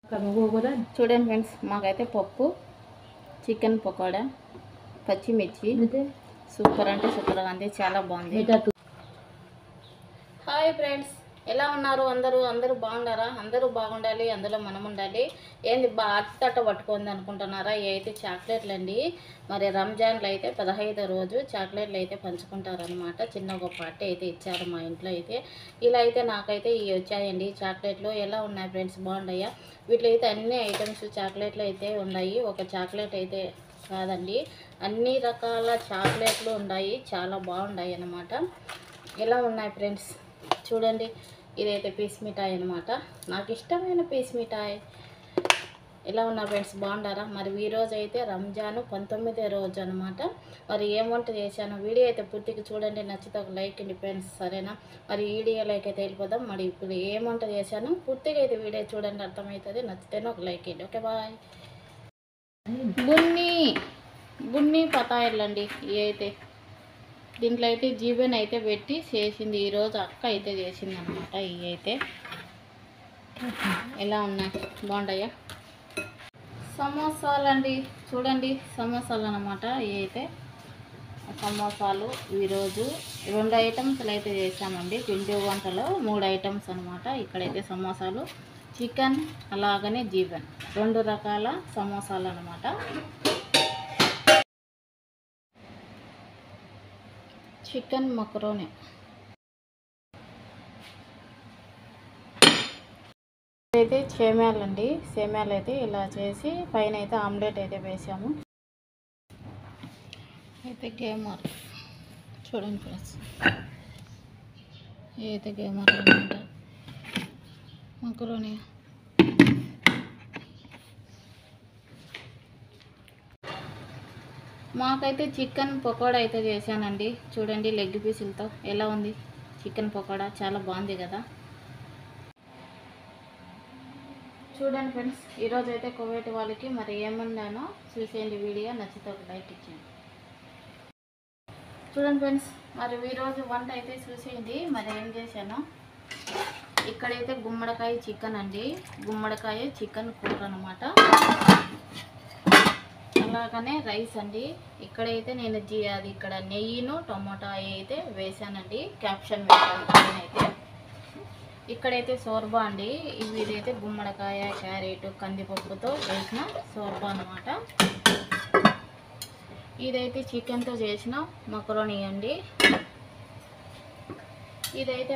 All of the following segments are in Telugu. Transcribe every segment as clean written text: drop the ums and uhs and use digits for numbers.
చూడండి ఫ్రెండ్స్, మాకైతే పప్పు, చికెన్ పకోడా, పచ్చిమిర్చి సూపర్ అంటే సూపర్గా ఉంది, చాలా బాగుంది. హాయ్ ఫ్రెండ్స్, ఎలా ఉన్నారు? అందరూ బాగున్నారా? అందరూ బాగుండాలి, అందులో మనం ఉండాలి. ఏంది అట్టట పట్టుకుంది అనుకుంటున్నారా? ఇవి అయితే చాక్లెట్లు అండి. మరి రంజాన్లో అయితే 15వ రోజు చాక్లెట్లు అయితే పంచుకుంటారనమాట. చిన్న గొప్ప అట్టే అయితే ఇచ్చారు మా ఇంట్లో అయితే. ఇలా అయితే నాకైతే ఇవి వచ్చాయండి చాక్లెట్లు. ఎలా ఉన్నాయి ఫ్రెండ్స్, బాగున్నాయా? వీటిలో అయితే అన్ని ఐటమ్స్ చాక్లెట్లు అయితే ఉన్నాయి. ఒక చాక్లెట్ అయితే కాదండి, అన్ని రకాల చాక్లెట్లు ఉన్నాయి, చాలా బాగున్నాయి అన్నమాట. ఎలా ఉన్నాయి ఫ్రెండ్స్ చూడండి. ఇదైతే పీస్ మిఠాయి అనమాట, నాకు ఇష్టమైన పీస్ మిఠాయి. ఎలా ఉన్నారు ఫ్రెండ్స్, బాగుంటారా? మరి ఈరోజు అయితే రంజాను 19వ రోజు అనమాట. మరి ఏం వంట చేశాను వీడియో అయితే పూర్తిగా చూడండి. నచ్చితే ఒక లైక్ అండి ఫ్రెండ్స్, సరేనా? మరి వీడియోలోకి అయితే వెళ్ళిపోదాం. మరి ఇప్పుడు ఏం వంట చేశాను పూర్తిగా అయితే వీడియో చూడండి, అర్థమవుతుంది. నచ్చితేనే ఒక లైక్ అండి. Okay, bye. బున్ని పతాయిలండి ఇవి అయితే. దీంట్లో అయితే జీవన్ అయితే పెట్టి చేసింది ఈరోజు అక్క అయితే చేసింది అనమాట. ఇవి అయితే ఎలా ఉన్నాయి, బాగుంటాయా? సమోసాలు అండి, చూడండి సమోసాలు అనమాట. ఇవి అయితే సమోసాలు ఈరోజు 2 ఐటమ్స్లు అయితే చేసామండి. పిండి వంటలో 3 ఐటమ్స్ అనమాట. ఇక్కడైతే సమోసాలు, చికెన్, అలాగనే జీవన్, 2 రకాల సమోసాలు అనమాట. చికెన్ మక్రోని, అయితే సేమ్యాలండి. సేమ్యాలు అయితే ఇలా చేసి పైన అయితే ఆమ్లెట్ అయితే వేసాము. అయితే గేమర్ చూడండి ఫ్రెండ్స్, అయితే గేమర్ అనమాట. మక్రోని మాకైతే చికెన్ పకోడా అయితే చేశానండి. చూడండి లెగ్ పీసులతో ఎలా ఉంది చికెన్ పకోడా, చాలా బాగుంది కదా. చూడండి ఫ్రెండ్స్, ఈరోజు అయితే కువైట్ వాళ్ళకి మరి ఏమన్నానో చూసేయండి. వీడియో నచ్చితే ఒక లైక్ ఇచ్చేయండి. చూడండి ఫ్రెండ్స్, మరి ఈరోజు వంట అయితే చూసేయండి. మరి ఏం చేశాను, ఇక్కడైతే గుమ్మడికాయ చికెన్ అండి, గుమ్మడికాయ చికెన్ కూర అనమాట. అలాగనే రైస్ అండి. ఇక్కడైతే నేను అది ఇక్కడ నెయ్యిను టొమాటో అయితే వేసానండి, క్యాప్షన్ వేసాను అయితే. ఇక్కడైతే సోర్బా అండి, ఇదైతే గుమ్మడికాయ, క్యారెట్, కందిపప్పుతో వేసిన సోర్బా అనమాట. ఇదైతే చికెన్తో చేసిన మక్రోని అండి. ఇదైతే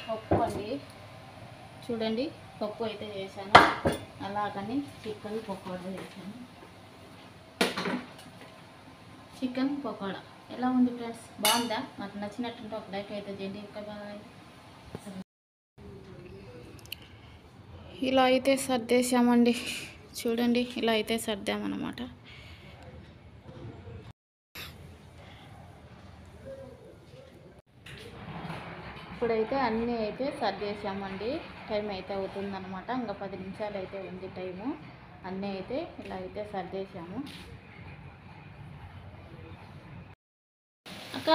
పప్పు అండి, చూడండి పప్పు అయితే చేశాను. అలాగని చికెన్ పకోడా చేశాను. చికెన్ పకోడా ఎలా ఉంది ఫ్రెండ్స్, బాగుందా? నాకు నచ్చినట్టుంటే ఒక లైక్ అయితే చేయండి. ఇంకా బాయ్. ఇలా అయితే సర్దేశామండి, చూడండి ఇలా అయితే సర్దామన్నమాట. ఇప్పుడైతే అన్నీ అయితే సర్దేశామండి. టైం అయితే అవుతుందన్నమాట, ఇంకా 10 నిమిషాలు అయితే ఉంది టైము. అన్నీ అయితే ఇలా అయితే సర్దేశాము. అక్క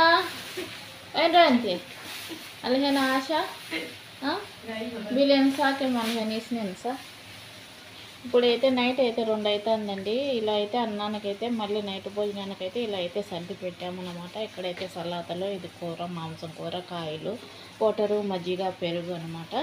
ఏంటంటే అలాగే ఆశ వీళ్ళేం సాకే మనని సార్. ఇప్పుడైతే నైట్ అయితే 2 అవుతుందండి. ఇలా అయితే అన్నానికైతే మళ్ళీ నైట్ భోజనానికైతే ఇలా అయితే సర్ది పెట్టామన్నమాట. ఇక్కడైతే సలాతలో ఇది కూర, మాంసం కూర, కాయలు, వాటరు, మజ్జిగ, పెరుగు అనమాట.